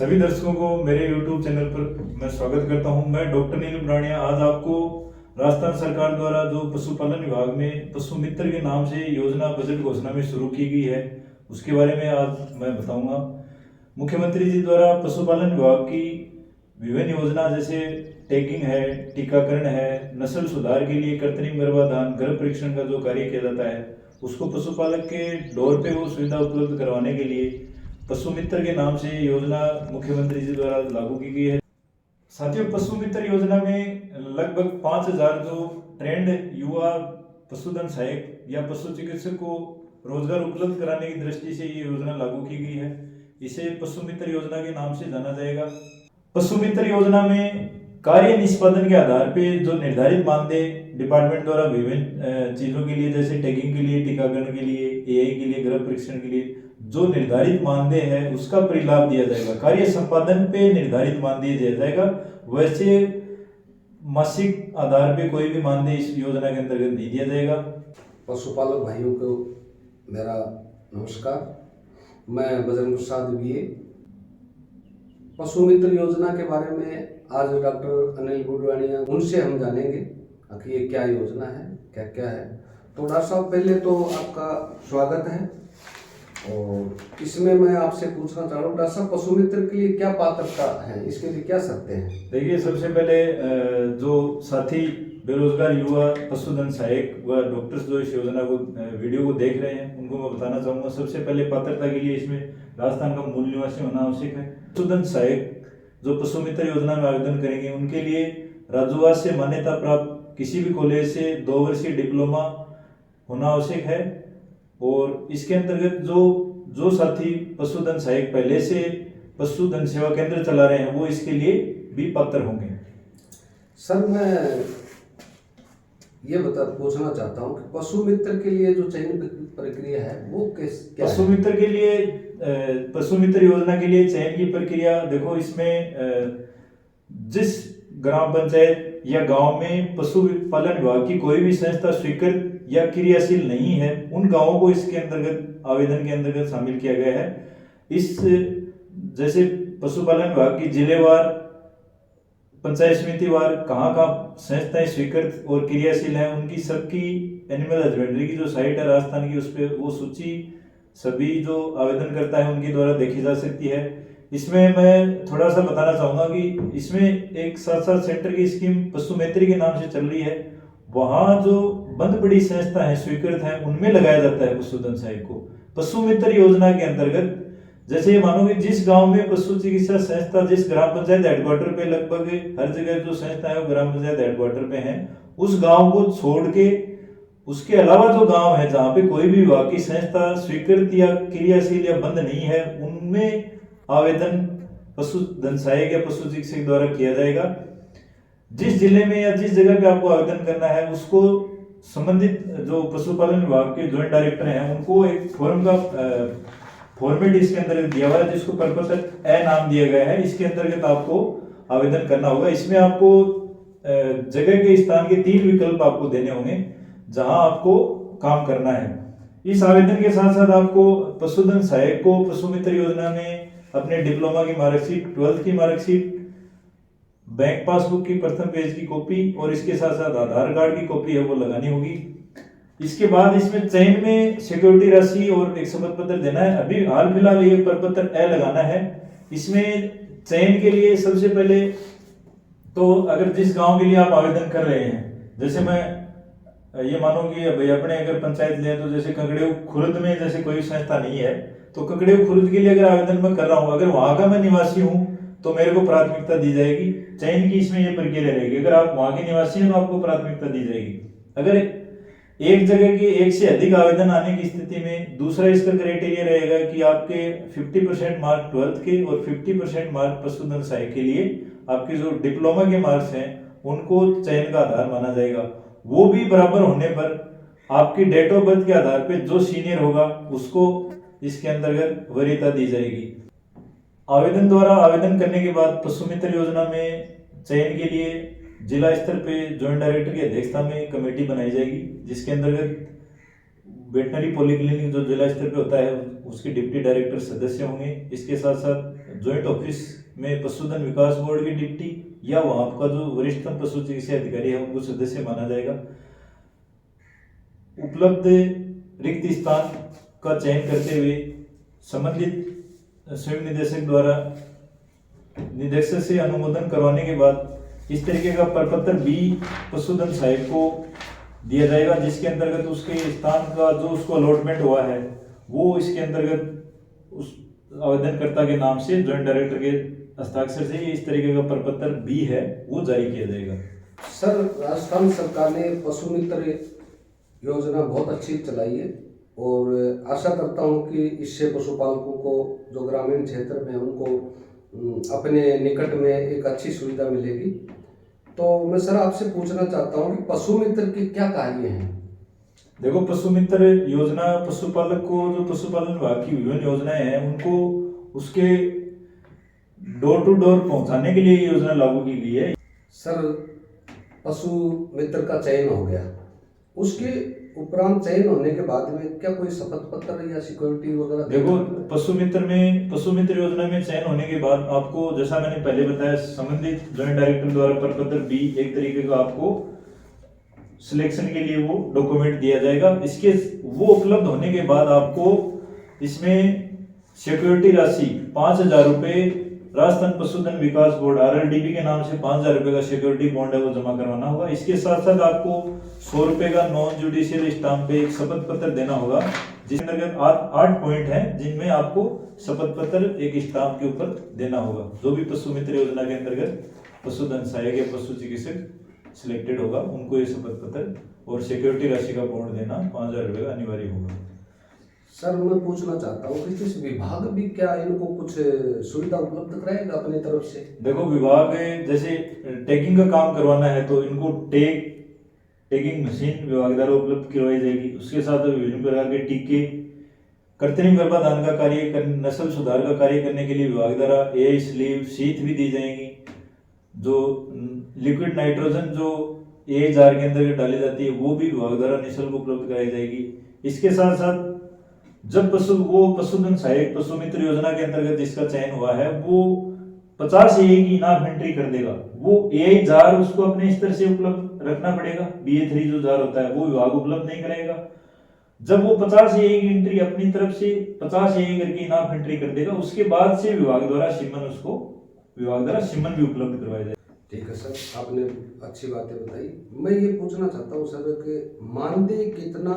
सभी दर्शकों को मेरे YouTube चैनल पर मैं स्वागत करता हूं। मैं डॉक्टर नील ब्राणिया आज आपको राजस्थान सरकार द्वारा जो पशुपालन विभाग में पशु मित्र के नाम से योजना बजट घोषणा में शुरू की गई है उसके बारे में आज मैं बताऊंगा। मुख्यमंत्री जी द्वारा पशुपालन विभाग की विभिन्न योजना जैसे टैगिंग है, टीकाकरण है, नस्ल सुधार के लिए कृत्रिम गर्भाधान, गर्भ परीक्षण का जो कार्य किया जाता है उसको पशुपालक के डोर पे वो सुविधा उपलब्ध करवाने के लिए पशु मित्र के नाम से योजना मुख्यमंत्री जी द्वारा लागू की गई है। साथियों, पशु मित्र योजना में लगभग 5000 जो ट्रेंड युवा पशुधन सहायक या पशु चिकित्सक को रोजगार उपलब्ध कराने की दृष्टि से ये योजना लागू की गई है। इसे पशु मित्र योजना के नाम से जाना जाएगा। पशु मित्र योजना में कार्य निष्पादन के आधार पे जो निर्धारित मानदेय डिपार्टमेंट द्वारा विभिन्न चीजों के लिए जैसे टैगिंग के लिए, टीकाकरण के लिए, एआई के लिए, गर्भ परीक्षण के लिए जो निर्धारित मानदेय है उसका परिलाभ दिया जाएगा। कार्य संपादन पे निर्धारित मानदेय दिया जाएगा। वैसे मासिक आधार पे कोई भी मानदेय इस योजना के अंतर्गत नहीं दिया जाएगा। पशुपालक भाइयों को मेरा नमस्कार। मैं बजरंग प्रसाद बीए। पशु मित्र योजना के बारे में आज डॉक्टर अनिल बुडवानिया उनसे हम जानेंगे कि ये क्या योजना है, क्या क्या है। तो डॉक्टर साहब, पहले तो आपका स्वागत है और इसमें मैं आपसे पूछना चाह रहा हूँ, डॉक्टर साहब, पशु मित्र के लिए क्या पात्रता है, इसके लिए क्या शर्तें हैं? देखिए, सबसे पहले जो साथी बेरोजगार युवा पशुधन सहायक व डॉक्टर्स जो इस योजना को वीडियो को देख रहे हैं उनको मैं बताना चाहूँगा। सबसे पहले पात्रता के लिए इसमें राजस्थान का मूल निवासी होना आवश्यक है। पशुधन सहायक जो पशु मित्र योजना में आवेदन करेंगे उनके लिए राज्यवास से मान्यता प्राप्त किसी भी कॉलेज से 2 वर्षीय डिप्लोमा होना आवश्यक है। और इसके अंतर्गत जो साथी पशुधन सहायक पहले से पशुधन सेवा केंद्र चला रहे हैं वो इसके लिए भी पात्र होंगे। सर, मैं ये पूछना चाहता हूँ कि पशु मित्र के लिए जो चयन प्रक्रिया है वो क्या पशु मित्र के लिए पशु मित्र योजना के लिए चयन की प्रक्रिया देखो, इसमें जिस ग्राम पंचायत या गांव में पशुपालन विभाग की कोई भी संस्था स्वीकृत या क्रियाशील नहीं है उन गांवों को इसके अंतर्गत आवेदन के अंतर्गत शामिल किया गया है। इस जैसे पशुपालन विभाग की जिलेवार, पंचायत समिति वार कहाँ कहाँ संस्थाएं स्वीकृत और क्रियाशील हैं उनकी सबकी एनिमल हस्बेंड्री की जो साइट है राजस्थान की उस पर वो सूची सभी जो आवेदन करता है उनके द्वारा देखी जा सकती है। इसमें मैं थोड़ा सा बताना चाहूँगा कि इसमें एक साथ सेंटर की स्कीम पशु मैत्री के नाम से चल रही है। वहाँ जो बंद पड़ी संस्था है स्वीकृत है उनमें लगाया जाता है पशुधन सहायक को। पशु मित्र योजना के अंतर्गत जैसे मानो कि जिस गांव में पशु चिकित्सा संस्था जिस ग्राम पंचायत हेडक्वार्टर पे लगभग हर जगह जो संस्था है वो ग्राम पंचायत हेडक्वार्टर पे है, उस गांव को छोड़ के उसके अलावा जो गांव है जहाँ पे कोई भी विभाग की संस्था स्वीकृत या क्रियाशील या बंद नहीं है उनमें आवेदन पशुधन सहायक या पशु चिकित्सक द्वारा किया जाएगा। जिस जिले में या जिस जगह पे आपको आवेदन करना है उसको संबंधित जो पशुपालन विभाग के ज्वाइंट डायरेक्टर हैं उनको एक फॉर्म का फॉर्मेट इसके अंतर्गत दिया हुआ है जिसको प्रपत्र ए नाम दिया गया है। इसके अंतर्गत आपको आवेदन करना होगा। इसमें आपको जगह के स्थान के 3 विकल्प आपको देने होंगे जहां आपको काम करना है। इस आवेदन के साथ साथ आपको पशुधन सहायक को पशु मित्र योजना में अपने डिप्लोमा की मार्कशीट, 12th की मार्कशीट, बैंक पासबुक की प्रथम पेज की कॉपी और इसके साथ साथ आधार कार्ड की कॉपी है वो लगानी होगी। इसके बाद इसमें चयन में सिक्योरिटी राशि और एक शपथ पत्र देना है। अभी हाल फिलहाल ये प्रपत्र ए लगाना है। इसमें चयन के लिए सबसे पहले तो अगर जिस गांव के लिए आप आवेदन कर रहे हैं, जैसे मैं ये मानो कि भाई अपने अगर पंचायत ले तो जैसे ककड़ेऊ खुर्द में जैसे कोई संस्था नहीं है तो ककड़ेऊ खुर्द के लिए अगर आवेदन मैं कर रहा हूँ, अगर वहां का मैं निवासी हूँ तो मेरे को प्राथमिकता दी जाएगी। चयन की इसमें ये प्रक्रिया रहेगी। अगर आप वहां के निवासी हैं तो आपको प्राथमिकता दी जाएगी। अगर एक जगह के एक से अधिक आवेदन आने की स्थिति में दूसरा इसका क्राइटेरिया रहेगा कि आपके 50% मार्क 12th के और 50% मार्क पशुधन सहायक के लिए आपके जो डिप्लोमा के मार्क्स हैं उनको चयन का आधार माना जाएगा। वो भी बराबर होने पर आपकी डेट ऑफ बर्थ के आधार पे जो सीनियर होगा उसको इसके अंतर्गत वरीयता दी जाएगी। आवेदन द्वारा आवेदन करने के बाद पशु मित्र योजना में चयन के लिए जिला स्तर पे ज्वाइंट डायरेक्टर की अध्यक्षता में कमेटी बनाई जाएगी जिसके अंतर्गत वेटनरी पॉलीक्लिनिक जो जिला स्तर पे होता है उसके डिप्टी डायरेक्टर सदस्य होंगे। इसके साथ साथ ज्वाइंट ऑफिस में पशुधन विकास बोर्ड के डिप्टी या वहाँ का जो वरिष्ठतम पशु चिकित्सा अधिकारी है उनको सदस्य माना जाएगा। उपलब्ध रिक्त स्थान का चयन करते हुए संबंधित स्वयं निदेशक द्वारा निदेशक से अनुमोदन करवाने के बाद इस तरीके का प्रपत्र बी पशुधन सहायक को दिया जाएगा, जिसके अंतर्गत उसके स्थान का जो उसको अलॉटमेंट हुआ है वो इसके अंतर्गत उस आवेदनकर्ता के नाम से ज्वाइंट डायरेक्टर के हस्ताक्षर से इस तरीके का प्रपत्र बी है वो जारी किया जाएगा। सर, राजस्थान सरकार ने पशु मित्र योजना बहुत अच्छी चलाई है और आशा करता हूं कि इससे पशुपालकों को जो ग्रामीण क्षेत्र में उनको अपने निकट में एक अच्छी सुविधा मिलेगी। तो मैं सर आपसे पूछना चाहता हूं कि पशु मित्र के क्या कार्य हैं? देखो, पशु मित्र योजना पशुपालक को जो पशुपालन विभाग की विभिन्न योजनाएं हैं उनको उसके डोर टू डोर पहुंचाने के लिए ये योजना लागू की गई है। सर, पशु मित्र का चयन हो गया, उसके उपरांत चयन होने के बाद में क्या कोई शपथ पत्र या सिक्योरिटी वगैरह? देखो, पशु मित्र योजना में चयन होने के बाद आपको, जैसा मैंने पहले बताया, संबंधित ज्वाइंट डायरेक्टर द्वारा प्रपत्र बी एक तरीके का आपको सिलेक्शन के लिए वो डॉक्यूमेंट दिया जाएगा। इसके वो उपलब्ध होने के बाद आपको इसमें सिक्योरिटी राशि 5,000 रुपये राजस्थान पशुधन विकास बोर्ड RLDB के नाम से 5,000 रुपये का सिक्योरिटी बॉन्ड है वो जमा करवाना होगा। इसके साथ साथ आपको 100 रुपये का नॉन जुडिशियल स्टाम्प पे एक शपथ पत्र देना होगा, जिसके अंतर्गत 8 पॉइंट हैं जिनमें आपको शपथ पत्र एक स्टाम्प के ऊपर देना होगा। जो भी पशु मित्र योजना के अंतर्गत पशुधन सहायक या पशु चिकित्सक सिलेक्टेड होगा उनको ये शपथ पत्र और सिक्योरिटी राशि का बॉन्ड देना 5,000 रुपये का अनिवार्य होगा। सर, मैं पूछना चाहता हूँ कि इस विभाग भी क्या इनको कुछ सुविधा उपलब्ध कराएगा अपनी तरफ से? देखो, विभाग जैसे टैगिंग का काम करवाना है तो इनको टैगिंग मशीन विभाग द्वारा उपलब्ध करवाई जाएगी। उसके साथ विभिन्न प्रकार के टीके, कृत्रिम गर्भाधान का कार्य, नस्ल सुधार का कार्य करने के लिए विभाग द्वारा AI स्लीव शीट भी दी जाएंगी। जो लिक्विड नाइट्रोजन जो AI जार के अंदर डाली जाती है वो भी विभाग द्वारा निःशुल्क उपलब्ध कराई जाएगी। इसके साथ साथ जब पशुधन सहायक पशु मित्र योजना के अंतर्गत जिसका चयन हुआ है वो 50 AI की इनाम एंट्री कर देगा। वो AI जार उसको अपने स्तर से उपलब्ध रखना पड़ेगा। BA3 जो जार होता है वो विभाग उपलब्ध नहीं कराएगा। जब वो 50 AI की एंट्री अपनी तरफ से 50 AI करके इनाम एंट्री कर देगा, उसके बाद से विभाग द्वारा सिमन भी उपलब्ध करवाया जाएगा। ठीक है सर, आपने अच्छी बातें बताई। मैं ये पूछना चाहता हूँ सर कि मानदेय कितना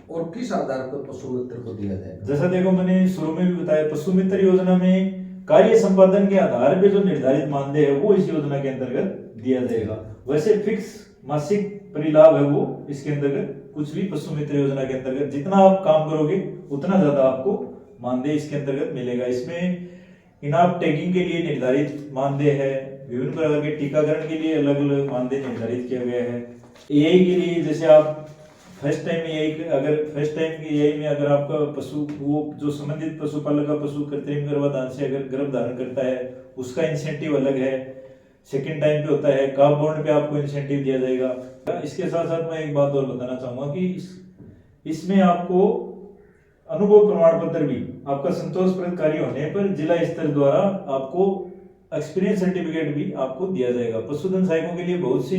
और किस आधार पर पशु मित्र को दिया जाएगा? जैसा देखो, मैंने शुरू में भी बताया, पशु मित्र योजना में कार्य संपादन के आधार पे जो निर्धारित मानदेय है वो इस योजना के अंतर्गत दिया जाएगा। वैसे फिक्स मासिक परिलाभ है वो इसके अंतर्गत कुछ भी पशु मित्र योजना के अंतर्गत जितना आप काम करोगे उतना ज्यादा आपको मानदेय इसके अंतर्गत मिलेगा। इसमें इनाम टैगिंग के लिए निर्धारित मानदेय है, विभिन्न प्रकार के टीकाकरण के लिए अलग अलग मानदेय निर्धारित किया गया है। AI के लिए जैसे आप फर्स्ट टाइम AI में अगर आपका पशु वो जो संबंधित पशुपालक का पशु कृत्रिम गर्भाधान से अगर गर्भ धारण करता है उसका इंसेंटिव अलग है। सेकंड टाइम पे होता है काफ बॉन्ड पे आपको इंसेंटिव दिया जाएगा। इसके साथ साथ मैं एक बात और बताना चाहूंगा कि इसमें आपको अनुभव प्रमाण पत्र भी आपका संतोषप्रद कार्य होने पर जिला स्तर द्वारा आपको एक्सपीरियंस सर्टिफिकेट भी आपको दिया जाएगा। पशुधन सहायकों के लिए बहुत सी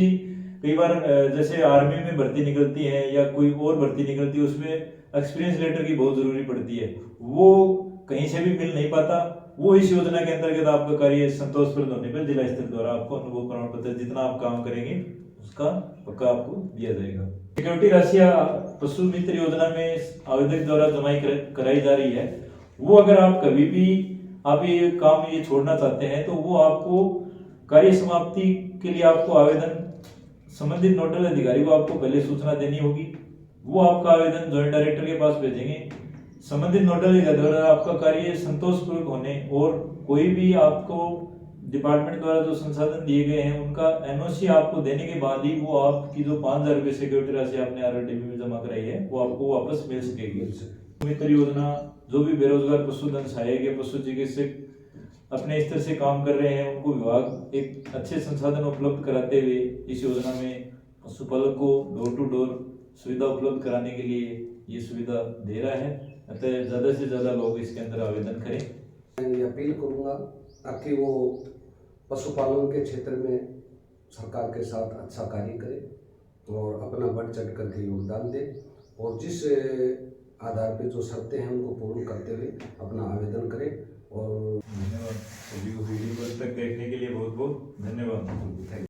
कई बार जैसे आर्मी में भर्ती निकलती है या कोई और भर्ती निकलती है उसमें एक्सपीरियंस लेटर की बहुत जरूरी पड़ती है, वो कहीं से भी मिल नहीं पाता। वो इस योजना के अंतर्गत आपका कार्य संतोषप्रद होने पर जिला स्तर द्वारा आपको अनुभव प्रमाण पत्र जितना आप काम करेंगे उसका पक्का आपको दिया जाएगा। सिक्योरिटी राशि पशु मित्र योजना में आवेदक द्वारा जमा कराई जा रही है, वो अगर आप कभी भी आप ये काम ये छोड़ना चाहते हैं तो वो आपको कार्य समाप्ति के लिए आपको आवेदन संबंधित नोडल अधिकारी को आपको पहले सूचना देनी होगी। वो आपका आवेदन ज्वाइंट डायरेक्टर के पास भेजेंगे। संबंधित नोडल अधिकारी द्वारा आपका कार्य संतोषपूर्वक होने और कोई भी आपको डिपार्टमेंट द्वारा जो संसाधन दिए गए हैं उनका NOC आपको देने के बाद ही वो आपकी जो 5,000 रुपये सिक्योरिटी राशि आपने RLDB में जमा कराई है वो आपको वापस मिल सकेगी। मित्र योजना जो भी बेरोजगार पशुधन सहायक या पशु चिकित्सक अपने स्तर से काम कर रहे हैं उनको विभाग एक अच्छे संसाधन उपलब्ध कराते हुए इस योजना में पशुपालक को डोर टू डोर सुविधा उपलब्ध कराने के लिए ये सुविधा दे रहा है। अतः ज़्यादा से ज़्यादा लोग इसके अंदर आवेदन करें। मैं ये अपील करूँगा ताकि वो पशुपालन के क्षेत्र में सरकार के साथ अच्छा कार्य करें और अपना बढ़ चढ़ करके योगदान दें और जिस आधार पे जो शर्तें हैं उनको पूर्ण करते हुए अपना आवेदन करें।